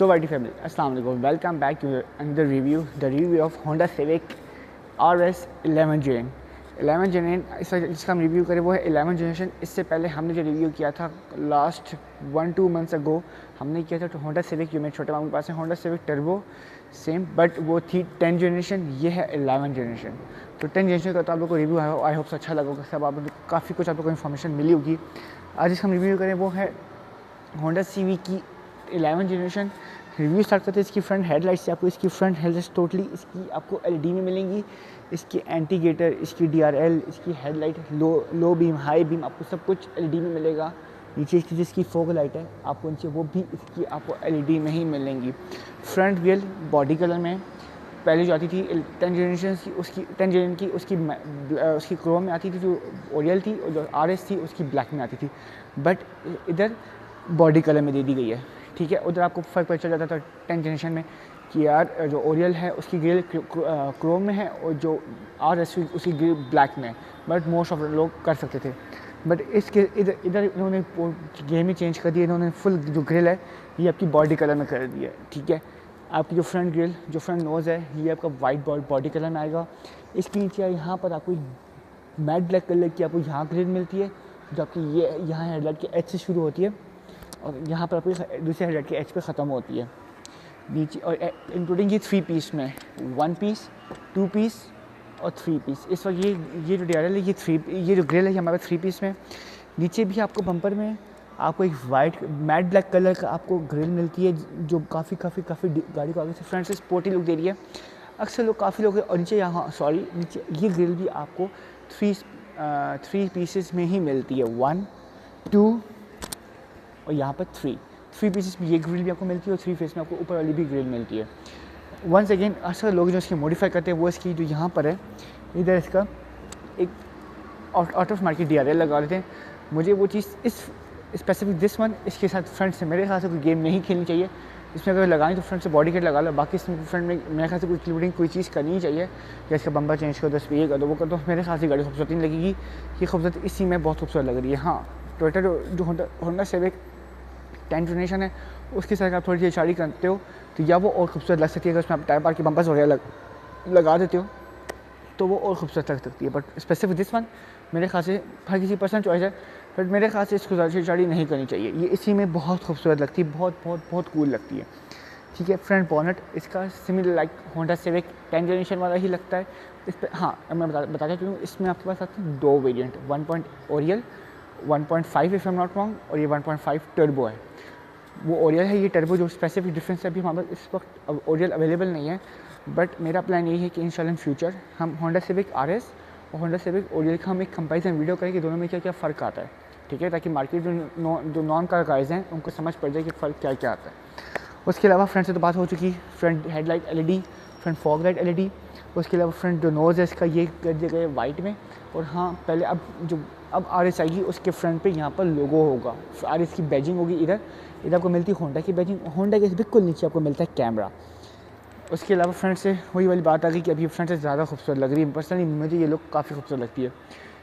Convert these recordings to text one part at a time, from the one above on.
सो वाइटी family अस्सलाम वालेकुम, welcome back to another review, the review of Honda Civic RS 11 gen. 11 gen जिसका हम review करें वो है 11 जनरेशन। इससे पहले हमने जो रिव्यू किया था लास्ट 1-2 मंथ्स अगो, हमने किया था होंडा सिविक, जो मेरे छोटे मामू के पास है, Honda civic turbo same, but वो थी 10 जनरेशन, ये है 11 जनरेशन। तो 10 जनरेशन का तो आप लोग को रिव्यू आई होप अच्छा लगा होगा, सब आप लोग काफ़ी कुछ आप लोग को इन्फॉर्मेशन मिली होगी। आज जिसका हम रिव्यू करें वो है होंडा सीवी की 11 जनरेशन। रिव्यू स्टार्ट करते हैं इसकी फ्रंट हेडलाइट से। आपको इसकी फ्रंट हेडलाइट्स टोटली इसकी आपको LED में मिलेंगी। इसकी एंटी गेटर, इसकी DRL, इसकी headlight, low beam, high beam, आपको सब कुछ LED में मिलेगा। नीचे इसकी जिसकी फोक लाइट है आपको नीचे वो भी इसकी आपको LED में ही मिलेंगी। फ्रंट व्हील बॉडी कलर में पहले जो आती थी 10 जनरेशन की, उसकी 10 जनरेशन की उसकी क्रोम में आती थी, जो ओरियल थी, और जो RS थी उसकी ब्लैक में आती थी, बट इधर बॉडी कलर में दे दी गई है। ठीक है, उधर आपको फ़र्क पता चल जाता था 10 जनरेशन में कि यार जो ओरियल है उसकी ग्रिल क्रोम में है और जो RS उसकी ग्रिल ब्लैक में है, बट मोस्ट ऑफ लोग कर सकते थे। बट इसके इधर इन्होंने गेम ही चेंज कर दिया। इन्होंने फुल जो ग्रिल है ये आपकी बॉडी कलर में कर दी है। ठीक है, आपकी जो फ्रंट ग्रिल, जो फ्रंट नोज़ है, ये आपका वाइट बॉडी कलर में आएगा। इसके नीचे यहाँ पर आपको मैट ब्लैक कलर की आपको यहाँ ग्रिल मिलती है, जो आपकी ये यहाँ हेडलाइट के एच से शुरू होती है और यहाँ पर आपकी दूसरे हेडलाइट के एच पे ख़त्म होती है नीचे, और इंक्लूडिंग ये 3 पीस में 1 पीस, 2 पीस और 3 पीस। इस वक्त ये जो DRL है, ये जो ग्रिल है हमारे 3 पीस में। नीचे भी आपको बम्पर में आपको एक वाइट मैट ब्लैक कलर का आपको ग्रिल मिलती है, जो काफ़ी गाड़ी को आगे से फ्रंट से स्पोर्टी लुक दे रही है। अक्सर लोग काफ़ी लोग, और नीचे नीचे ये ग्रिल भी आपको 3 पीसेस में ही मिलती है, 1, 2 और यहाँ पर 3 पीसेस में ये ग्रिल भी आपको मिलती है, और 3 फेस में आपको ऊपर वाली भी ग्रिल मिलती है। वंस अगेन अक्सर लोग जो इसकी मॉडिफाई करते हैं वो इसकी जो यहाँ पर है, इधर इसका एक आउट ऑफ मार्केट DRL लगा देते हैं। मुझे वो चीज़ इस स्पेसिफिक दिस वन इसके साथ फ्रंट से मेरे ख्याल से कोई गेम नहीं खेलनी चाहिए। इसमें अगर लगानी तो फ्रंट से बॉडी किट लगा लो, बाकी इसमें फ्रंट में मेरे ख्याल से कोई इंक्लूडिंग कोई चीज़ करनी ही चाहिए, या इसका बम्पर चेंज कर दो, स्पीड कर दो, वो कर दो। मेरे ख्याल से गाड़ी खूबसूरत नहीं लगेगी। ये खूबसूरत इसी में बहुत खूबसूरत लग रही है। हाँ, टोयोटा जो होंडा सिविक 10 जनरेशन है उसके साथ आप थोड़ी सी इशारी करते हो तो या वो और खूबसूरत लग सकती है। अगर उसमें आप टायर पार के बम्पर्स वगैरह लगा देते हो तो वो और खूबसूरत लग सकती है। बट स्पेसिफिक दिस वन मेरे ख्याल से हर किसी पर्सनल चॉइस है, बट मेरे ख्याल से इसको ज़्यादा इशारी नहीं करनी चाहिए। ये इसी में बहुत खूबसूरत लगती है, बहुत कूल लगती है। ठीक है, फ्रंट बॉनेट इसका similar like Honda civic 10 generation वाला ही लगता है। इस पर हाँ मैं बताता चलूँ, इसमें आपके पास आते हैं 2 variant, 1 Oryol 1.5 if I am not wrong, और ये 1.5 टर्बो है। वो ओरियल है, ये टर्बो। जो स्पेसिफिक डिफरेंस है अभी हमारे पास इस वक्त ओरियल अवेलेबल नहीं है, बट मेरा प्लान यही है कि इंशाल्लाह इन फ्यूचर हम होंडा सिविक RS और होंडा सिविक ओरियल का हम एक कंपैरिजन वीडियो करें कि दोनों में क्या क्या फ़र्क आता है। ठीक है, ताकि मार्केट जो नॉन कार गाइज हैं उनको समझ पड़ जाए कि फ़र्क क्या क्या आता है। उसके अलावा फ्रंट से तो बात हो चुकी, front headlight LED, front fog light LED। उसके अलावा फ्रंट जो नोज़ है इसका ये कर दिया गया वाइट में, और हाँ पहले अब RS आएगी उसके फ्रंट पे यहाँ पर लोगो होगा, RS की बैजिंग होगी। इधर आपको मिलती है होंडा की बैजिंग, होंडा के बिल्कुल नीचे आपको मिलता है कैमरा। उसके अलावा फ्रंट से वही वाली बात आ गई कि अभी फ्रंट से ज़्यादा खूबसूरत लग रही है। पर्सनली मुझे ये लुक काफ़ी खूबसूरत लगती है।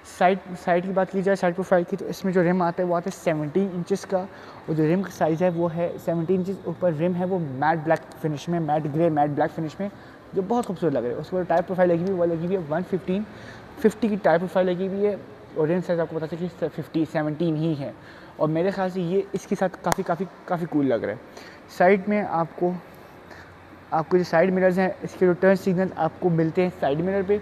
साइड की बात की जाए, साइड प्रोफाइल की, तो इसमें जो रिम आता है वो आता है 17 इंचेस का, और जो रिम का साइज़ है वो है 17 इंचेस। ऊपर रिम है वो मैट ब्लैक फिनिश में, matte grey matte black finish में, जो बहुत खूबसूरत लग रहा है। उसके बाद टायर प्रोफाइल लगी हुई वो लगी हुई है 150 की टायर प्रोफाइल लगी हुई है, और रिम साइज़ आपको पता चले कि 17 ही है, और मेरे ख्याल से ये इसके साथ काफ़ी कूल लग रहा है। साइड में आपको जो साइड मिरर्स हैं, इसके जो टर्न सिग्नल आपको मिलते हैं साइड मिरर पे।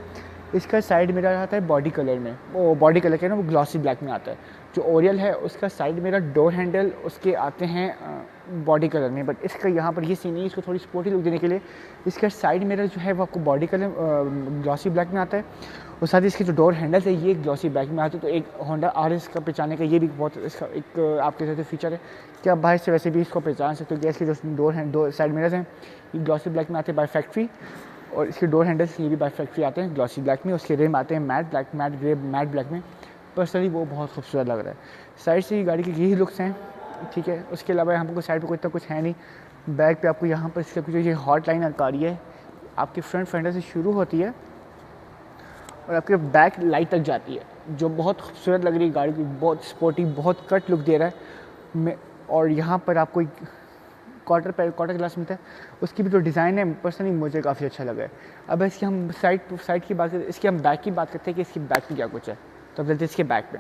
इसका साइड मिरर आता है बॉडी कलर में, वो बॉडी कलर के ना वो ग्लॉसी ब्लैक में आता है। जो ओरियल है उसका साइड मिरर, डोर हैंडल उसके आते हैं बॉडी कलर में, बट इसका यहाँ पर ये सीन नहीं है। इसको थोड़ी स्पोर्टी लुक देने के लिए इसका साइड मिरर जो है वो आपको बॉडी कलर ग्लॉसी ब्लैक में आता है, और साथ ही इसके जो डोर हैंडल है ये ग्लॉसी ब्लैक में आते हैं। तो एक होंडा RS का पहचाने का ये भी बहुत इसका एक आपके साथ फीचर है कि आप बाहर से वैसे भी इसको पहचान सकते हो कि इसके जो दो साइड मिरर्स हैं ये ग्लॉसी ब्लैक में आते हैं बाय फैक्ट्री, और इसके डोर हैंडल्स ये भी बाय फैक्ट्री आते हैं ग्लॉसी ब्लैक में। उसके रिम आते हैं मैट ग्रे मैट ब्लैक में। पर्सनली वो बहुत खूबसूरत लग रहा है। साइड से ही गाड़ी के यही लुक्स हैं। ठीक है, उसके अलावा हमको साइड पे कोई इतना कुछ है नहीं। बैक पे आपको यहाँ पर इसका कुछ ये हॉट लाइन आ रही है, आपके फ्रंट फेंडर से शुरू होती है और आपके बैक लाइट तक जाती है, जो बहुत खूबसूरत लग रही है। गाड़ी की बहुत स्पोर्टी, बहुत कट लुक दे रहा है। और यहाँ पर आपको क्वार्टर ग्लास मिलता है, उसकी भी जो डिज़ाइन है पर्सनली मुझे काफ़ी अच्छा लगा है। अब इसकी हम साइड की बात करते, इसकी हम बैक की बात करते हैं कि इसकी बैक में क्या कुछ है। तो अब चलते हैं इसके बैक पे।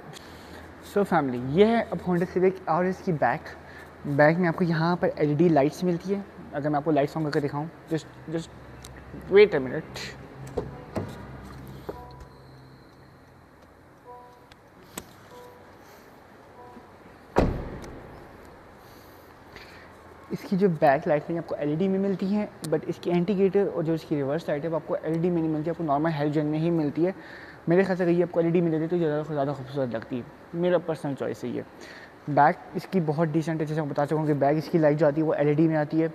सो फैमिली, ये है अब होंडा सिविक और इसकी बैक में आपको यहाँ पर LED लाइट्स मिलती है। अगर मैं आपको लाइट्स ऑन करके दिखाऊँ, जस्ट वेट अ मिनट। इसकी जो बैक लाइट है आपको LED में मिलती है, बट इसकी इंडिकेटर और जो इसकी रिवर्स लाइट है वो आपको LED में नहीं मिलती है, आपको नॉर्मल हेलोजन में ही मिलती है। मेरे ख्याल से अगर ये आपको LED में देते तो ज़्यादा खूबसूरत लगती है, मेरा पर्सनल चॉइस है ये। बैक इसकी बहुत डिसेंट है, जैसे मैं बता चुका हूँ कि बैक इसकी लाइट जो आती है वो LED में आती है।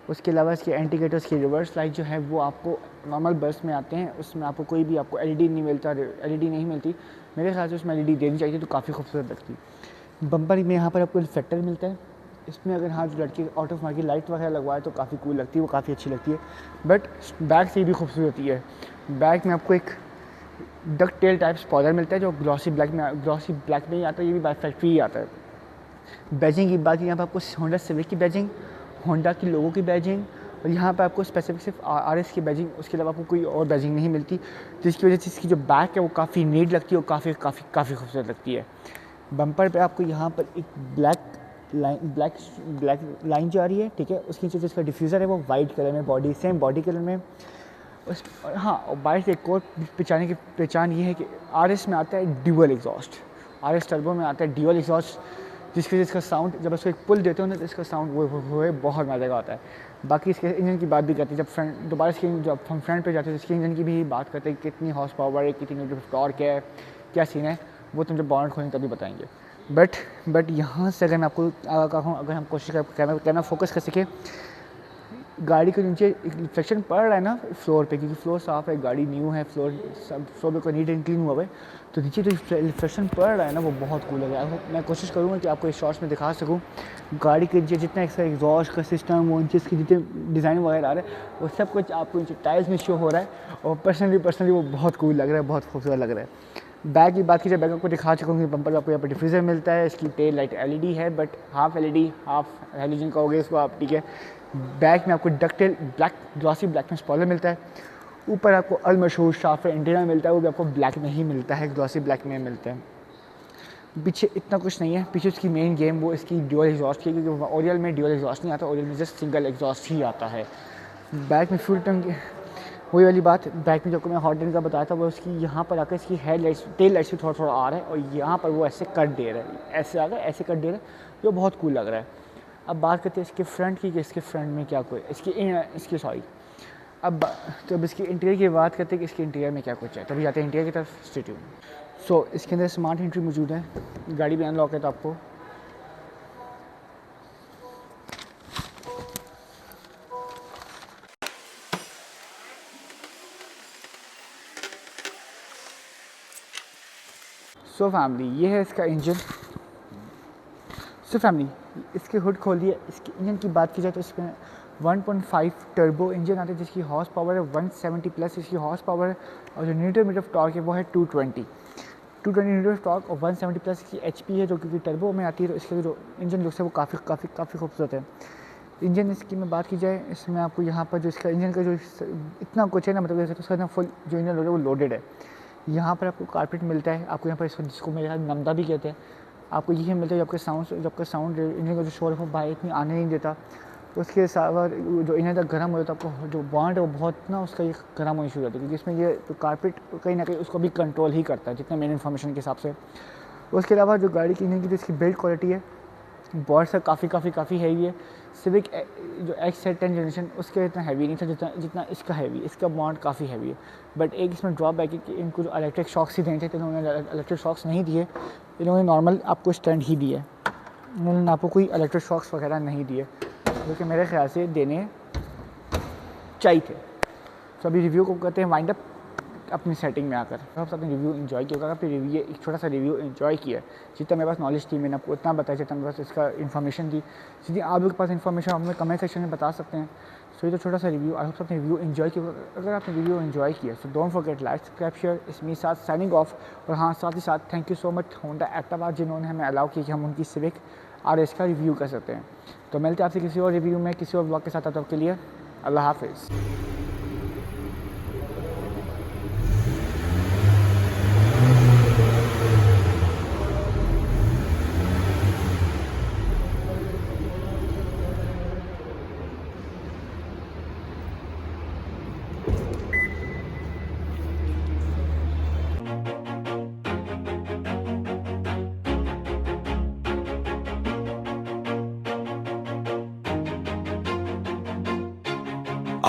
उसके अलावा इसके इंडिकेटर्स की रिवर्स लाइट जो है वो आपको नॉर्मल बस में आते हैं, उसमें आपको कोई भी आपको LED नहीं मिलता, LED नहीं मिलती। मेरे ख्याल से उसमें LED देनी चाहिए तो काफ़ी खूबसूरत लगती है। बम्पर में यहाँ पर आपको रिफ्लेक्टर मिलता है, इसमें अगर हाँ जो लड़के आउट ऑफ मार्केट लाइट वगैरह लगवाए तो काफ़ी कूल लगती है, वो काफ़ी अच्छी लगती है। बट बैक से भी खूबसूरती है। बैक में आपको एक डक टेल टाइप स्पॉइलर मिलता है जो ग्लॉसी ब्लैक में ही आता है, ये भी बाय फैक्ट्री ही आता है। बैजिंग की बात यहाँ पर आपको होंडा सिविक की बैजिंग, होंडा की लोगों की बैजिंग, और यहाँ पर आपको स्पेसिफिक सिर्फ RS की बैजिंग, उसके अलावा आपको कोई और बैजिंग नहीं मिलती, जिसकी वजह से इसकी जो बैक है वो काफ़ी नीट लगती है और काफ़ी खूबसूरत लगती है। बम्पर पे आपको यहाँ पर एक ब्लैक लाइन जो आ रही है, ठीक है, उसके नीचे जो इसका डिफ्यूज़र है वो वाइट कलर में, सेम बॉडी कलर में। हाँ, और बाइक से एक और पहचान ये है कि RS में आता है ड्यूअल एग्जॉस्ट, RS टर्बो में आता है ड्यूअल एग्जॉस्ट, जिसकी वजह से इसका साउंड जब उसको एक पुल देते हो ना तो इसका साउंड वो बहुत मज़े का आता है। बाकी इसके इंजन की बात भी करते हैं, जब हम फ्रंट पे जाते हैं तो इसके इंजन की भी बात करते हैं, कितनी हॉर्स पावर है, कितनी टॉर्क है, क्या सीन है, वो तुम जब बॉनेट खोलेंगे तभी बताएंगे। बट यहाँ से अगर मैं आपको कहूँ, अगर हम कोशिश करें कैमरा फोकस कर सके, गाड़ी के नीचे एक रिफ्लेक्शन पड़ रहा है ना फ्लोर पे, क्योंकि फ्लोर साफ़ है, गाड़ी न्यू है, फ्लोर पे कोई नीट एंड क्लीन हुआ है, तो नीचे जो रिफ्लेक्शन पड़ रहा है ना वो बहुत कूल लग रहा है। मैं कोशिश करूँगा कि आपको इस शॉर्ट्स में दिखा सकूँ गाड़ी के नीचे जितना एक्स्ट्रा एग्जॉस्ट का सिस्टम, वो नीचे इसके जितने डिज़ाइन वगैरह आ रहा है वो सब कुछ आपको नीचे टाइल्स में शो हो रहा है, और पर्सनली वो बहुत कूल लग रहा है, बहुत खूबसूरत लग रहा है। बैक की बात की जाए, बैक आपको दिखा चुका हूँ, बम्पर आपको यहाँ पर डिफ्यूज़र मिलता है, इसकी टेल लाइट LED है, but half LED half halogen कहोगे इसको आप, ठीक है। बैक में आपको डकटेल ग्लॉसी ब्लैक में स्पॉइलर मिलता है। ऊपर आपको अल मशहूर शार्प एंटीना मिलता है, वो भी आपको ब्लैक में ही मिलता है, ग्लॉसी ब्लैक में मिलता है। पीछे इतना कुछ नहीं है, पीछे उसकी मेन गेम वो इसकी ड्यूअल एग्जॉस्ट की, क्योंकि ओरियल में ड्यूअल एग्जॉस्ट नहीं आता, ओरियल में जस्ट सिंगल एग्जॉस्ट ही आता है। बैक में फ्यूल टैंक, वही वाली बात, बैक में जो मैं हॉट ड्रिंक का बताया था वो उसकी यहाँ पर आकर इसकी टेल लाइट्स भी थोड़ा आ रहा है, और यहाँ पर वो ऐसे कट दे रहा है, ऐसे आकर ऐसे कट दे रहा है, जो बहुत कूल लग रहा है। अब बात करते हैं इसके फ्रंट की, कि इसके फ्रंट में क्या कोई अब जब इसकी इंटीरियर की बात करते हैं कि इसके इंटीरियर में क्या कुछ है, तभी जाते हैं इंटीरियर की तरफ। Stay tune. सो इसके अंदर स्मार्ट एंट्री मौजूद है, गाड़ी भी अनलॉक है तो आपको सो फैमिली, ये है इसका इंजन। सो फैमिली, इसके हुड खोल दिए। इसके इंजन की बात की जाए तो इसमें 1.5 टर्बो इंजन आता है, जिसकी हॉर्स पावर है 170 प्लस इसकी हॉर्स पावर है, और जो न्यूटन मीटर ऑफ टॉर्क है वो है 220 न्यूटन ऑफ टॉर्क, और 170 प्लस इसकी HP है, जो क्योंकि टर्बो में आती है तो इसके जो इंजन लुक्स है वो काफ़ी खूबसूरत है। इंजन इसकी में बात की जाए, इसमें आपको यहाँ पर जो इसका इंजन का जो इतना कुछ है ना, मतलब जैसे उसका ना फुल जो इंजन है वो लोडेड है। यहाँ पर आपको कारपेट मिलता है, आपको यहाँ पर इसको जिसको मेरे यहाँ नमदा भी कहते हैं, आपको यही मिलता है जबकि साउंड इंजन का जो शोर है वो बाहर इतनी आने नहीं देता। उसके अलावा जो इंजन तक गर्म हो जाता है, आपको जो बॉन्ड है वो बहुत ना उसका ये गर्म होनी शुरू होती है, क्योंकि इसमें ये जो कारपेट कहीं ना कहीं उसको भी कंट्रोल ही करता है, जितना मेरी इन्फॉर्मेशन के हिसाब से। उसके अलावा जो गाड़ी की इंजन की जो इसकी बिल्ड क्वालिटी है बहुत सा काफ़ी हैवी है। सिविक जो X है 10 जनरेशन उसके इतना हैवी नहीं था जितना इसका हैवी, इसका बॉन्ड काफ़ी हैवी है। बट एक इसमें ड्रॉबैक है कि इनको जो इलेक्ट्रिक शॉक्स ही देने थे, इन्होंने इलेक्ट्रिक शॉक्स नहीं दिए, इन्होंने नॉर्मल आपको स्टैंड ही दिए, इन्होंने आपको कोई इलेक्ट्रिक शॉक्स वगैरह नहीं दिए, जो कि मेरे ख्याल से देने चाहिए थे। तो अभी रिव्यू को करते हैं वाइंड अप अपनी सेटिंग में आकर। आप अपने रिव्यू एंजॉय किया, अगर आपने रिव्यू एक छोटा सा रिव्यू एंजॉय किया, जितना मेरे पास नॉलेज थी मैंने आपको उतना बताया, जितना मेरे पास इसका इन्फॉर्मेशन थी, जितनी आप लोग के पास इन्फॉर्मेशन आप हमें कमेंट सेक्शन में बता सकते हैं। सो ये तो छोटा सा रिव्यू, आई होप आपने रिव्यू एंजॉय किया। अगर आपने रिव्यू एंजॉय किया तो don't forget like subscribe share, इसमें साथ साइनिंग ऑफ। और हाँ, साथ ही साथ thank you so much Honda Activa जिन्होंने हमें अलाउ किया कि हम उनकी सिविक RS का रिव्यू कर सकते हैं। तो मिलते हैं आपसे किसी और रिव्यू में, किसी और ब्लॉग के साथ। तब तक के लिए अल्लाह हाफिज़।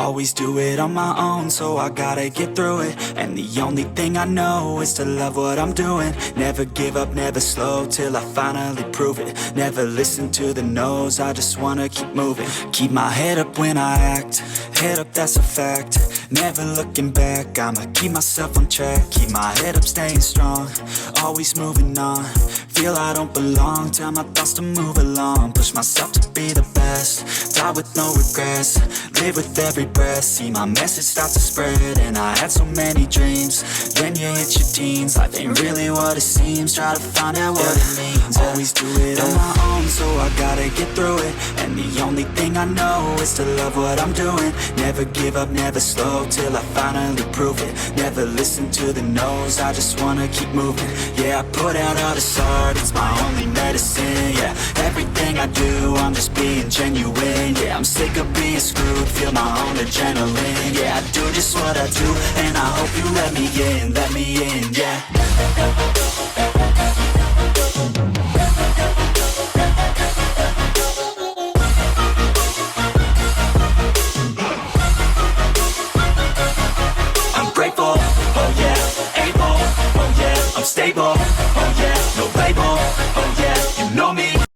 Always do it on my own, so I gotta get through it. And the only thing I know is to love what I'm doing. Never give up, never slow, till I finally prove it. Never listen to the no's, I just wanna keep moving. Keep my head up when I act, head up, that's a fact. Never looking back, I'ma keep myself on track. Keep my head up, staying strong, always moving on. Feel I don't belong, tell my thoughts to move along. Push myself to be the best, die with no regrets. Live with every breath, see my message start to spread. And I had so many dreams, then you hit your teens. Life ain't really what it seems, try to find out what it means. Always do it on my own, so I gotta get through it. And the only thing I know is to love what I'm doing. Never give up, never slow, till I finally prove it. Never listen to the no's, I just wanna keep moving. Yeah, I put out all this art, it's my only medicine. Yeah, everything I do, I'm just being genuine. Yeah, I'm sick of being screwed, feel my own adrenaline. Yeah, I do just what I do, and I hope you let me in, yeah.